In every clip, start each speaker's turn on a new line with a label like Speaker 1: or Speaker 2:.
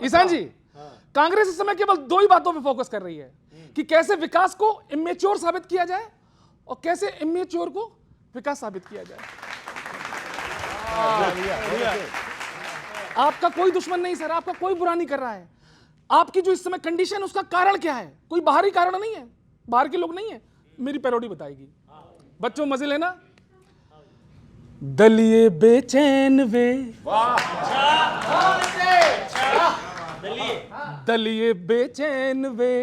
Speaker 1: ईशान जी, कांग्रेस इस समय केवल दो ही बातों पे फोकस कर रही है कि कैसे विकास को इमेच्योर साबित किया जाए और कैसे इमेच्योर को विकास साबित किया जाए। आपका कोई दुश्मन नहीं सर, आपका कोई बुरा नहीं कर रहा है। आपकी जो इस समय कंडीशन, उसका कारण क्या है? कोई बाहरी कारण नहीं है, बाहर के लोग नहीं है। मेरी पैरोडी बताएगी। बच्चों मजे लेना। दलिए बेचैन वे, दलिए बेचैन वे,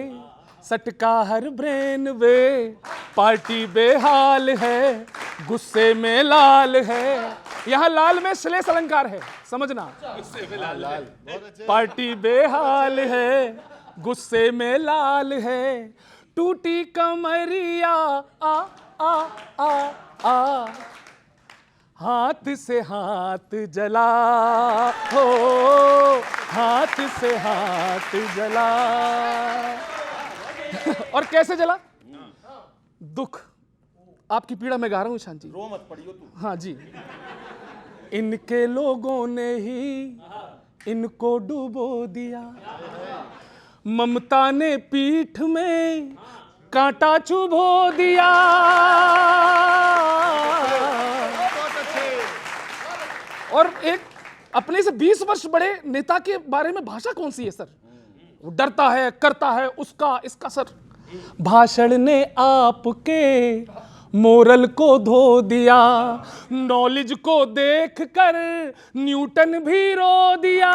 Speaker 1: सटका हर ब्रेन वे, पार्टी बेहाल है, गुस्से में लाल है। यहां लाल में श्लेष अलंकार है, समझना। पार्टी बेहाल है, गुस्से में लाल है, टूटी कमरिया आ आ आ आ, हाथ से हाथ जला हो, हाथ से हाथ जला। और कैसे जला? दुख, आपकी पीड़ा मैं गा रहा हूं ईशान जी।
Speaker 2: रो मत पड़ियो तू।
Speaker 1: हाँ जी। इनके लोगों ने ही इनको डुबो दिया, ममता ने पीठ में कांटा चुभो दिया। और एक अपने से 20 वर्ष बड़े नेता के बारे में भाषा कौन सी है सर? वो डरता है, करता है, उसका इसका सर। भाषण ने आपके मोरल को धो दिया, नॉलेज को देखकर न्यूटन भी रो दिया।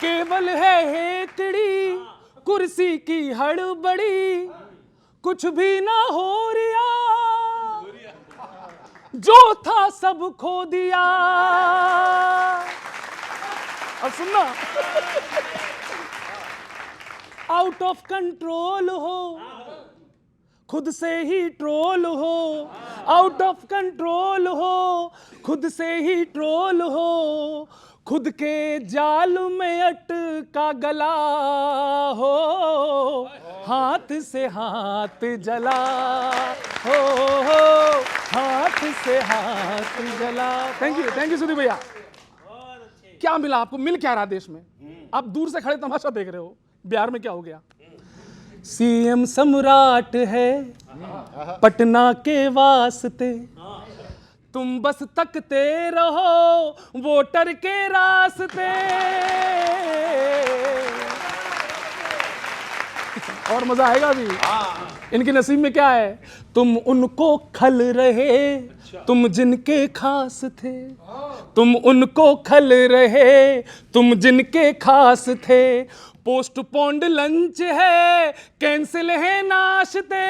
Speaker 1: केवल है हेकड़ी कुर्सी की हड़बड़ी, कुछ भी ना हो रिया, जो था सब खो दिया। अब सुनना। आउट ऑफ कंट्रोल हो, खुद से ही ट्रोल हो, आउट ऑफ कंट्रोल हो, खुद से ही ट्रोल हो, खुद के जाल में अटका गला हो, हाथ से हाथ जला हो, हाथ से हाथ जला। थैंक यू सुधीर भैया। क्या मिला आपको? मिल क्या रहा देश में? आप दूर से खड़े तमाशा देख रहे हो। बिहार में क्या हो गया? सीएम सम्राट है पटना के वास्ते, तुम बस तकते रहो वोटर के रास्ते। और मजा आएगा भी। इनके नसीब में क्या है? तुम उनको खल रहे, तुम जिनके खास थे, तुम उनको खल रहे, तुम जिनके खास थे। पोस्टपोन्ड लंच है, कैंसिल है नाश्ते।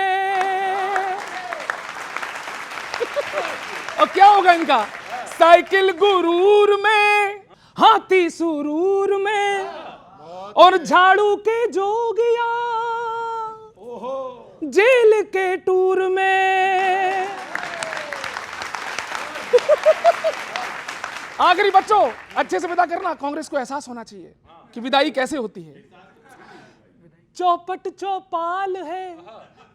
Speaker 1: और क्या होगा इनका? साइकिल गुरूर में, हाथी सुरूर में, और झाड़ू के जोगिया जेल के टूर में। आखिरी बच्चों, अच्छे से विदा करना। कांग्रेस को एहसास होना चाहिए कि विदाई कैसे होती है। चौपट चौपाल है,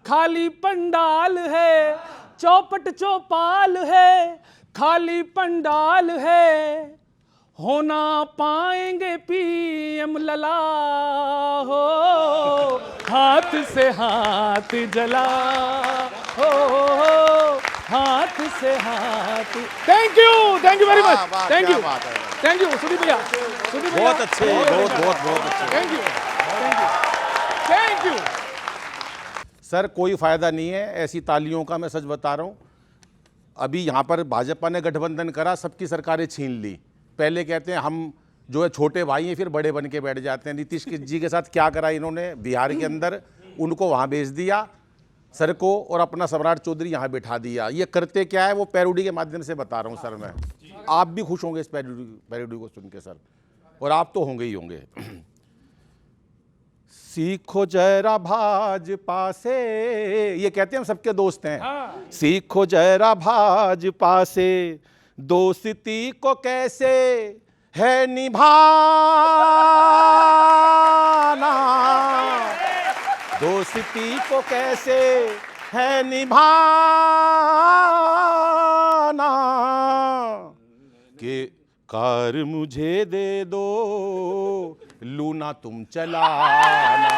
Speaker 1: खाली पंडाल है, चौपट चौपाल है, खाली पंडाल है, होना पाएंगे पीएम लला हो, हाथ से हाथ जला हो, हाथ से हाथ। Thank you very much. Thank you Sudhir भैया।
Speaker 2: बहुत अच्छे, बहुत अच्छे।
Speaker 1: Thank you
Speaker 2: sir. कोई फायदा नहीं है ऐसी तालियों का, मैं सच बता रहा हूं। अभी यहां पर भाजपा ने गठबंधन करा, सबकी सरकारें छीन ली। पहले कहते हैं हम जो है छोटे भाई हैं, फिर बड़े बन के बैठ जाते हैं। नीतीश जी के साथ क्या करा इन्होंने बिहार के अंदर? उनको वहां भेज दिया सर को, और अपना सम्राट चौधरी यहां बैठा दिया। ये करते क्या है वो पैरोडी के माध्यम से बता रहा हूं सर मैं। आप भी खुश होंगे इस पैरोडी को सुन के सर, और आप तो होंगे ही होंगे। सीखो जरा भाजपा से, ये कहते हैं हम सबके दोस्त हैं। सीखो जरा भाजपा से, दोस्ती को कैसे है निभाना, दोस्ती को कैसे है निभाना। कि कार मुझे दे दो, लूना तुम चलाना।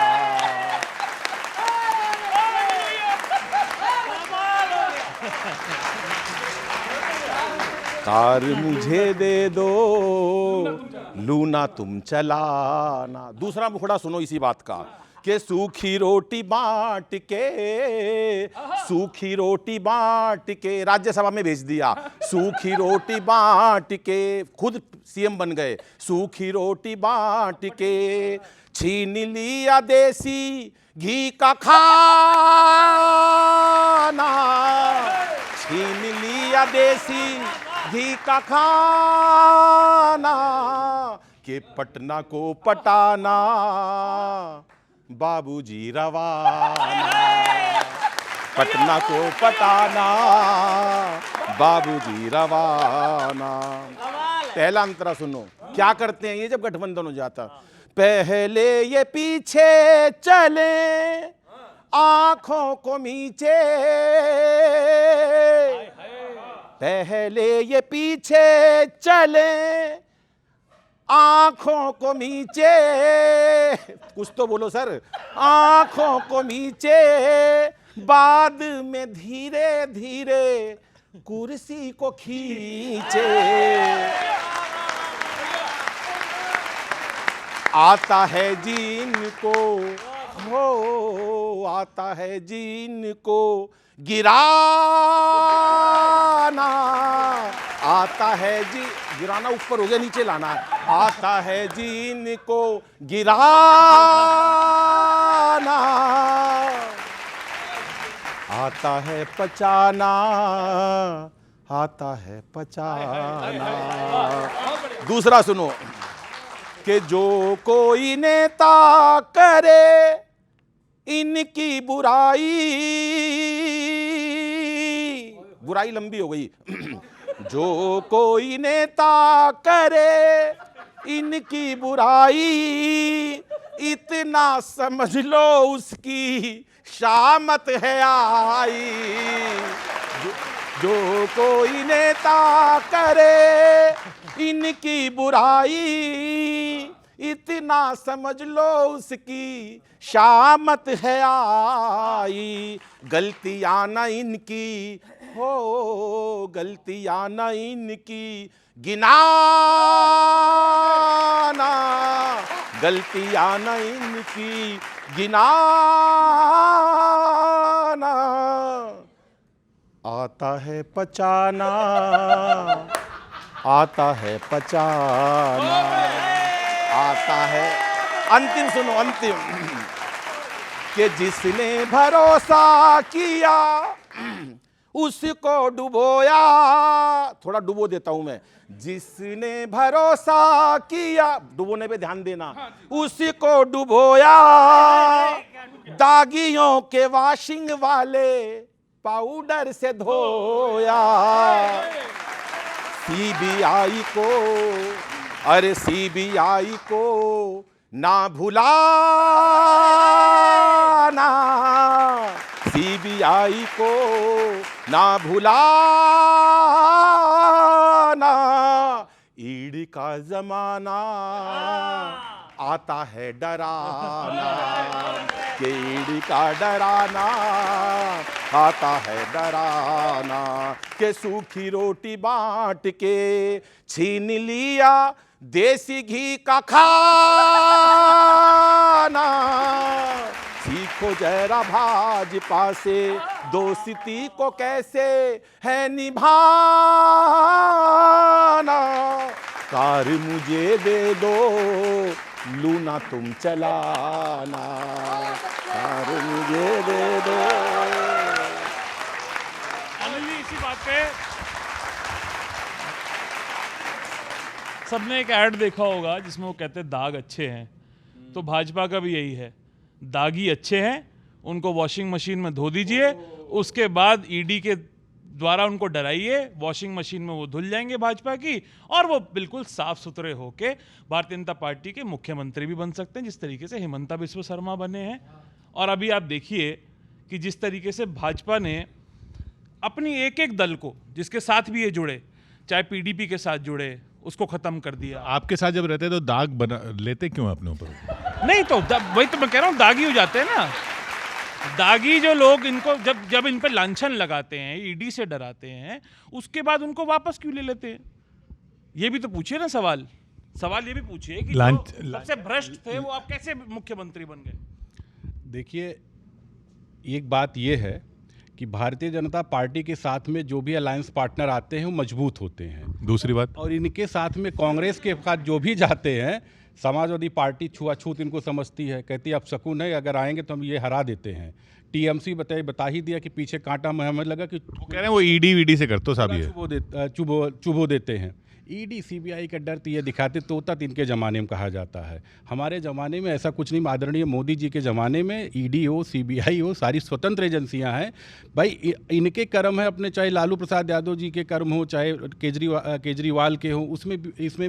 Speaker 2: कार मुझे दे दो, लूना तुम चलाना। दूसरा मुखड़ा सुनो इसी बात का कि सूखी रोटी बांट के, सूखी रोटी बांट के राज्यसभा में भेज दिया। सूखी रोटी बांट के खुद सीएम बन गए। सूखी रोटी बांट के छीन लिया देसी घी का खाना, छीन लिया देसी घी का खाना, के पटना को पटाना बाबूजी रवाना, पटना को पटाना बाबूजी रवाना। पहला अंतरा सुनो, क्या करते हैं ये जब गठबंधन हो जाता। पहले ये पीछे चले आंखों को मीचे, पहले ये पीछे चले आंखों को नीचे, कुछ तो बोलो सर, आंखों को नीचे, बाद में धीरे धीरे कुर्सी को खींचे। आता है जिनको हो, आता है जिनको गिराना, आता है जी, गिराना ऊपर हो गया, नीचे लाना। आता है जिनको गिराना, आता है पचाना, आता है पचाना। दूसरा सुनो कि जो कोई नेता करे इनकी बुराई, बुराई लंबी हो गई, जो कोई नेता करे इनकी बुराई, इतना समझ लो उसकी शामत है आई। जो कोई नेता करे इनकी बुराई, इतना समझ लो उसकी शामत है आई। गलतियां न इनकी हो, गलतियां न इनकी गिनाना, गलतियां न इनकी गिनाना। आता है पचाना, आता है पचाना, आता है। अंतिम सुनो, अंतिम, कि जिसने भरोसा किया उसको डुबोया। थोड़ा डुबो देता हूं मैं। जिसने भरोसा किया, डुबोने पे ध्यान देना, उसको डुबोया। दागियों के वॉशिंग वाले पाउडर से धोया। सीबीआई को, अरे सीबीआई को ना भुलाना, सीबीआई को ना भुलाना। ईडी का जमाना आता है डराना, कि ईडी का डराना आता है डराना। के सूखी रोटी बांट के छीन लिया देसी घी का खाना। सीखो जरा भाजपा से दोस्ती को कैसे है निभाना। कार मुझे दे दो, लूना तुम चलाना, कार मुझे दे दो।
Speaker 1: इसी बात पे सबने एक ऐड देखा होगा जिसमें वो कहते हैं दाग अच्छे हैं, तो भाजपा का भी यही है, दागी अच्छे हैं, उनको वॉशिंग मशीन में धो दीजिए, उसके बाद ईडी के द्वारा उनको डराइए, वॉशिंग मशीन में वो धुल जाएंगे भाजपा की, और वो बिल्कुल साफ सुथरे होके भारतीय जनता पार्टी के मुख्यमंत्री भी बन सकते हैं, जिस तरीके से हिमंता बिस्वा शर्मा बने हैं। और अभी आप देखिए कि जिस तरीके से भाजपा ने अपनी एक एक दल को, जिसके साथ भी ये जुड़े,
Speaker 3: चाहे पीडीपी के साथ जुड़े, उसको खत्म कर दिया।
Speaker 4: आपके साथ जब रहते तो दाग बना लेते क्यों अपने ऊपर?
Speaker 3: नहीं तो वही तो मैं कह रहा हूँ, दागी हो जाते हैं ना। दागी जो लोग, इनको जब इन पे लांछन लगाते हैं, ईडी से डराते हैं, उसके बाद उनको वापस क्यों ले लेते हैं? ये भी तो पूछिए ना सवाल ये भी पूछिए कि जो सबसे भ्रष्ट थे वो आप कैसे मुख्यमंत्री बन गए?
Speaker 5: देखिए, एक बात ये है कि भारतीय जनता पार्टी के साथ में जो भी अलायंस पार्टनर आते हैं वो मजबूत होते हैं।
Speaker 4: दूसरी बात,
Speaker 5: और इनके साथ में कांग्रेस के साथ जो भी जाते हैं, समाजवादी पार्टी छुआछूत इनको समझती है, कहती है अब शकुन है, अगर आएंगे तो हम ये हरा देते हैं। टीएमसी बता ही दिया कि पीछे कांटा हमें लगा कि
Speaker 4: वो कह रहे हैं वो ईडी वीडी से करते हो साहब, ये
Speaker 5: चुबो देते हैं। ईडी सीबीआई का डर तो ये दिखाते तोता इनके ज़माने में कहा जाता है। हमारे ज़माने में ऐसा कुछ नहीं। आदरणीय मोदी जी के ज़माने में ईडी हो, सीबीआई हो, सारी स्वतंत्र एजेंसियां हैं भाई। इनके कर्म है अपने, चाहे लालू प्रसाद यादव जी के कर्म हो, चाहे केजरीवाल के हो, उसमें इसमें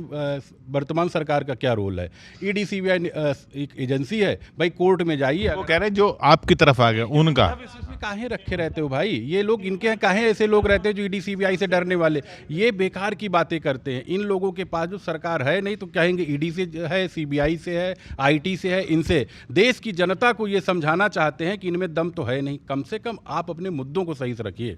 Speaker 5: वर्तमान सरकार का क्या रोल है? ईडी सीबीआई एक एजेंसी है भाई, कोर्ट में जाइए।
Speaker 4: वो कह रहे हैं जो आपकी तरफ आ गए उनका।
Speaker 5: इसमें काहे रखे रहते हो भाई? ये लोग, इनके यहाँ काहे ऐसे लोग रहते हैं जो ईडी सीबीआई से डरने वाले? ये बेकार की बातें करते हैं। इन लोगों के पास जो सरकार है नहीं तो कहेंगे ईडी से है, सीबीआई से है, आईटी से है। इनसे देश की जनता को ये समझाना चाहते हैं कि इनमें दम तो है नहीं। कम से कम आप अपने मुद्दों को सही से रखिए।